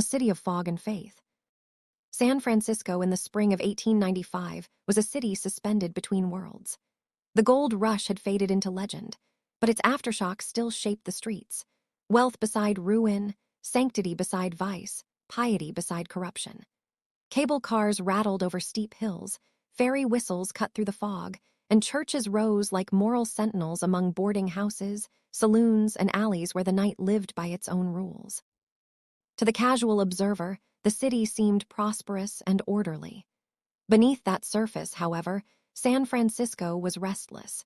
a city of fog and faith. San Francisco in the spring of 1895 was a city suspended between worlds. The gold rush had faded into legend, but its aftershocks still shaped the streets. Wealth beside ruin, sanctity beside vice, piety beside corruption. Cable cars rattled over steep hills, ferry whistles cut through the fog, and churches rose like moral sentinels among boarding houses, saloons, and alleys where the night lived by its own rules. To the casual observer, the city seemed prosperous and orderly. Beneath that surface, however, San Francisco was restless.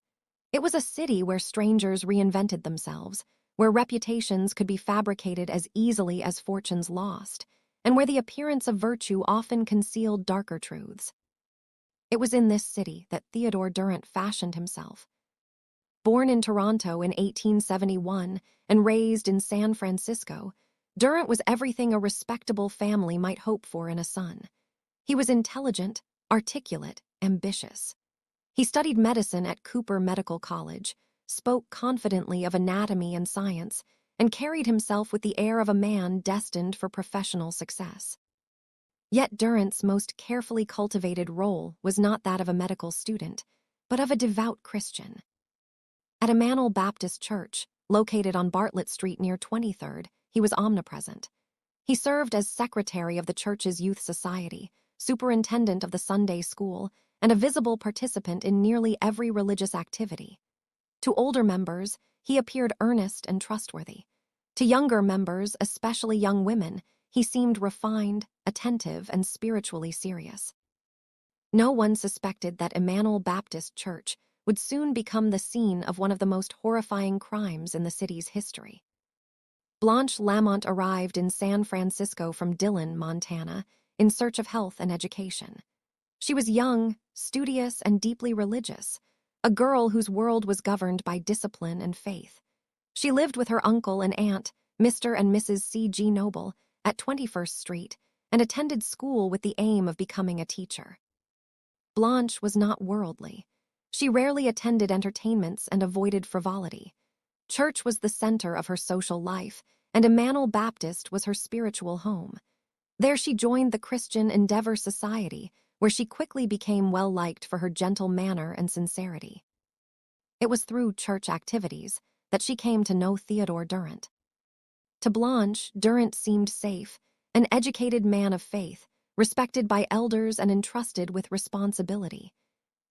It was a city where strangers reinvented themselves, where reputations could be fabricated as easily as fortunes lost, and where the appearance of virtue often concealed darker truths. It was in this city that Theodore Durrant fashioned himself. Born in Toronto in 1871 and raised in San Francisco, Durrant was everything a respectable family might hope for in a son. He was intelligent, articulate, ambitious. He studied medicine at Cooper Medical College, spoke confidently of anatomy and science, and carried himself with the air of a man destined for professional success. Yet Durrant's most carefully cultivated role was not that of a medical student, but of a devout Christian. At Emmanuel Baptist Church, located on Bartlett Street near 23rd, he was omnipresent. He served as secretary of the church's youth society, superintendent of the Sunday school, and a visible participant in nearly every religious activity. To older members, he appeared earnest and trustworthy. To younger members, especially young women, he seemed refined, attentive, and spiritually serious. No one suspected that Emmanuel Baptist Church would soon become the scene of one of the most horrifying crimes in the city's history. Blanche Lamont arrived in San Francisco from Dillon, Montana, in search of health and education. She was young, studious, and deeply religious, a girl whose world was governed by discipline and faith. She lived with her uncle and aunt, Mr. and Mrs. C.G. Noble, at 21st Street, and attended school with the aim of becoming a teacher. Blanche was not worldly. She rarely attended entertainments and avoided frivolity. Church was the center of her social life, and Emmanuel Baptist was her spiritual home. There she joined the Christian Endeavor Society, where she quickly became well-liked for her gentle manner and sincerity. It was through church activities that she came to know Theodore Durrant. To Blanche, Durrant seemed safe, an educated man of faith, respected by elders and entrusted with responsibility.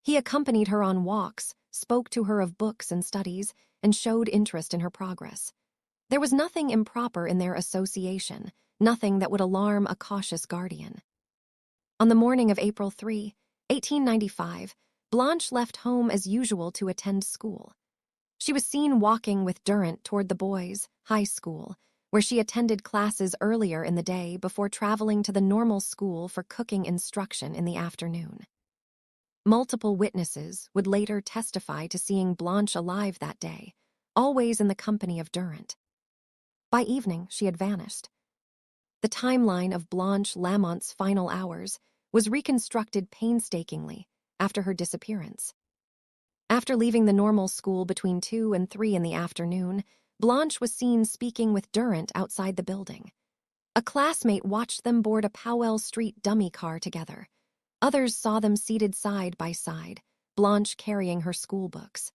He accompanied her on walks, spoke to her of books and studies, and showed interest in her progress. There was nothing improper in their association, nothing that would alarm a cautious guardian. On the morning of April 3, 1895, Blanche left home as usual to attend school. She was seen walking with Durrant toward the boys' high school, where she attended classes earlier in the day before traveling to the normal school for cooking instruction in the afternoon. Multiple witnesses would later testify to seeing Blanche alive that day, always in the company of Durrant. By evening, she had vanished. The timeline of Blanche Lamont's final hours was reconstructed painstakingly after her disappearance. After leaving the normal school between 2 and 3 in the afternoon, Blanche was seen speaking with Durrant outside the building. A classmate watched them board a Powell Street dummy car together. Others saw them seated side by side, Blanche carrying her school books.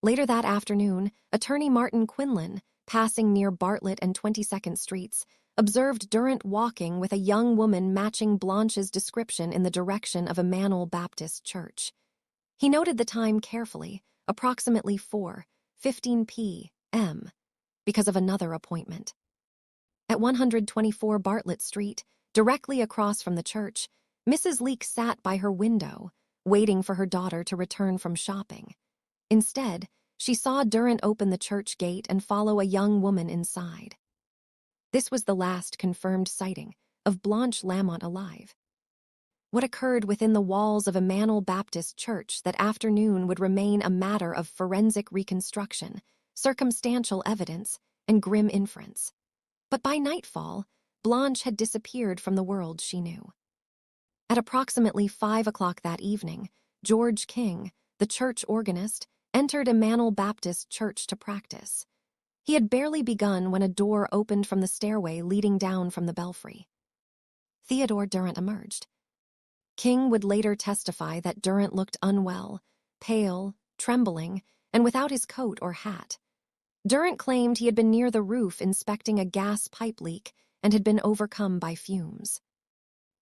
Later that afternoon, attorney Martin Quinlan, passing near Bartlett and 22nd Streets, observed Durrant walking with a young woman matching Blanche's description in the direction of Emmanuel Baptist Church. He noted the time carefully, approximately 4:15 p.m., because of another appointment. At 124 Bartlett Street, directly across from the church, Mrs. Leake sat by her window, waiting for her daughter to return from shopping. Instead, she saw Durrant open the church gate and follow a young woman inside. This was the last confirmed sighting of Blanche Lamont alive. What occurred within the walls of Emmanuel Baptist Church that afternoon would remain a matter of forensic reconstruction, circumstantial evidence, and grim inference. But by nightfall, Blanche had disappeared from the world she knew. At approximately 5 o'clock that evening, George King, the church organist, entered Emmanuel Baptist Church to practice. He had barely begun when a door opened from the stairway leading down from the belfry. Theodore Durrant emerged. King would later testify that Durrant looked unwell, pale, trembling, and without his coat or hat. Durrant claimed he had been near the roof inspecting a gas pipe leak and had been overcome by fumes.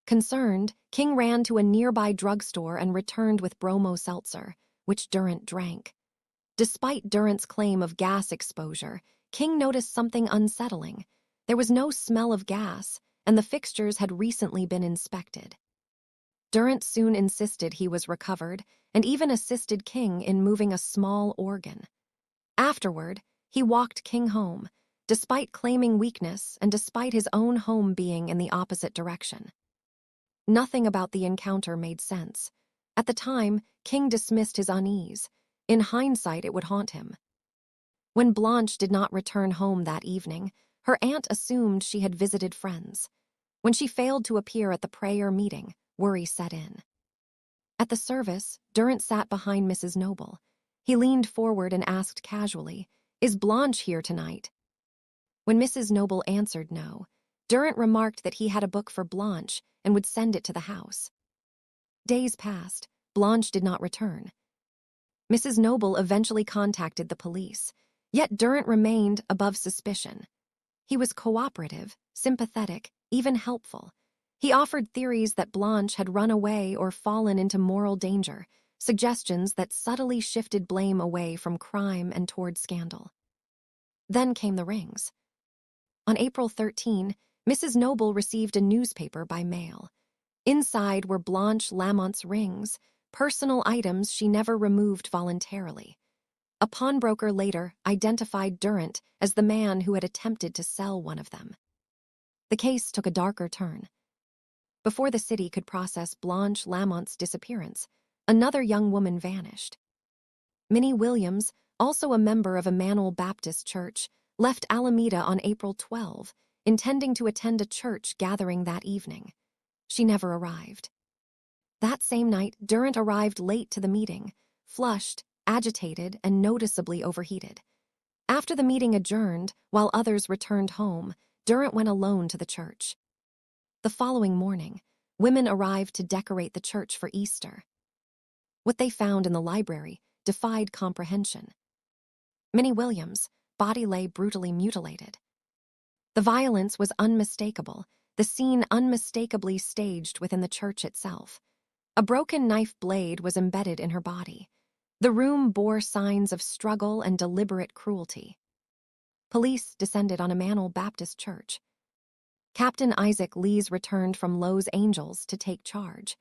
Concerned, King ran to a nearby drugstore and returned with bromo seltzer, which Durrant drank. Despite Durrant's claim of gas exposure, King noticed something unsettling. There was no smell of gas, and the fixtures had recently been inspected. Durrant soon insisted he was recovered and even assisted King in moving a small organ. Afterward, he walked King home, despite claiming weakness and despite his own home being in the opposite direction. Nothing about the encounter made sense. At the time, King dismissed his unease. In hindsight, it would haunt him. When Blanche did not return home that evening, her aunt assumed she had visited friends. When she failed to appear at the prayer meeting, worry set in. At the service, Durrant sat behind Mrs. Noble. He leaned forward and asked casually, "Is Blanche here tonight?" When Mrs. Noble answered no, Durrant remarked that he had a book for Blanche and would send it to the house. Days passed. Blanche did not return. Mrs. Noble eventually contacted the police, yet Durrant remained above suspicion. He was cooperative, sympathetic, even helpful. He offered theories that Blanche had run away or fallen into moral danger, suggestions that subtly shifted blame away from crime and toward scandal. Then came the rings. On April 13, Mrs. Noble received a newspaper by mail. Inside were Blanche Lamont's rings, personal items she never removed voluntarily. A pawnbroker later identified Durrant as the man who had attempted to sell one of them. The case took a darker turn. Before the city could process Blanche Lamont's disappearance, another young woman vanished. Minnie Williams, also a member of Emmanuel Baptist Church, left Alameda on April 12, intending to attend a church gathering that evening. She never arrived. That same night, Durrant arrived late to the meeting, flushed, agitated, and noticeably overheated. After the meeting adjourned, while others returned home, Durrant went alone to the church. The following morning, women arrived to decorate the church for Easter. What they found in the library defied comprehension. Minnie Williams' body lay brutally mutilated. The violence was unmistakable, the scene unmistakably staged within the church itself. A broken knife blade was embedded in her body. The room bore signs of struggle and deliberate cruelty. Police descended on Emmanuel Baptist Church. Captain Isaac Lees returned from Los Angeles to take charge.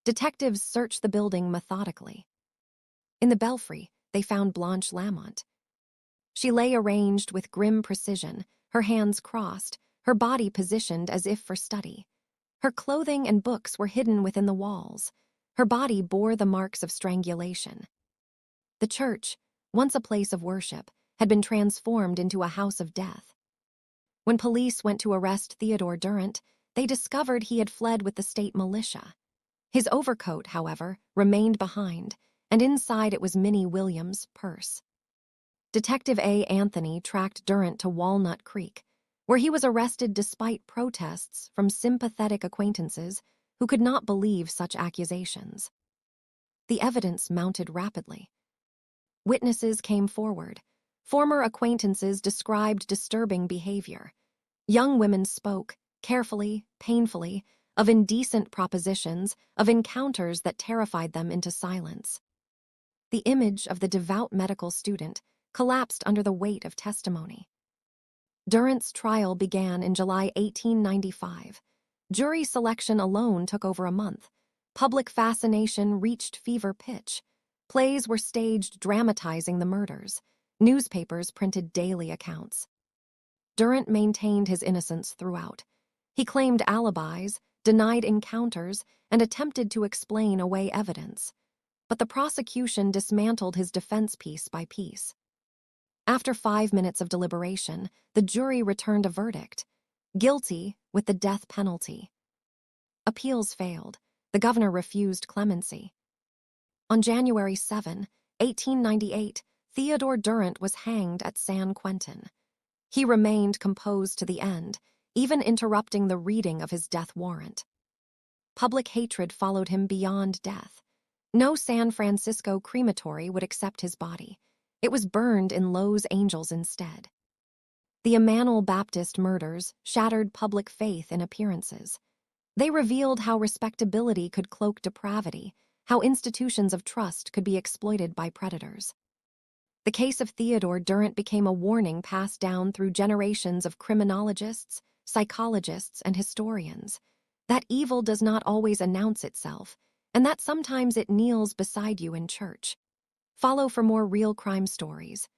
Detectives searched the building methodically. In the belfry, they found Blanche Lamont. She lay arranged with grim precision, her hands crossed, her body positioned as if for study. Her clothing and books were hidden within the walls. Her body bore the marks of strangulation. The church, once a place of worship, had been transformed into a house of death. When police went to arrest Theodore Durrant, they discovered he had fled with the state militia. His overcoat, however, remained behind, and inside it was Minnie Williams' purse. Detective A. Anthony tracked Durrant to Walnut Creek, where he was arrested despite protests from sympathetic acquaintances who could not believe such accusations. The evidence mounted rapidly. Witnesses came forward. Former acquaintances described disturbing behavior. Young women spoke, carefully, painfully, of indecent propositions, of encounters that terrified them into silence. The image of the devout medical student collapsed under the weight of testimony. Durrant's trial began in July 1895. Jury selection alone took over a month. Public fascination reached fever pitch. Plays were staged dramatizing the murders. Newspapers printed daily accounts. Durrant maintained his innocence throughout. He claimed alibis, denied encounters, and attempted to explain away evidence. But the prosecution dismantled his defense piece by piece. After 5 minutes of deliberation, the jury returned a verdict: guilty with the death penalty. Appeals failed. The governor refused clemency. On January 7, 1898, Theodore Durrant was hanged at San Quentin. He remained composed to the end, even interrupting the reading of his death warrant. Public hatred followed him beyond death. No San Francisco crematory would accept his body. It was burned in Los Angeles instead. The Emmanuel Baptist murders shattered public faith in appearances. They revealed how respectability could cloak depravity, how institutions of trust could be exploited by predators. The case of Theodore Durrant became a warning passed down through generations of criminologists, psychologists, and historians, that evil does not always announce itself, and that sometimes it kneels beside you in church. Follow for more real crime stories.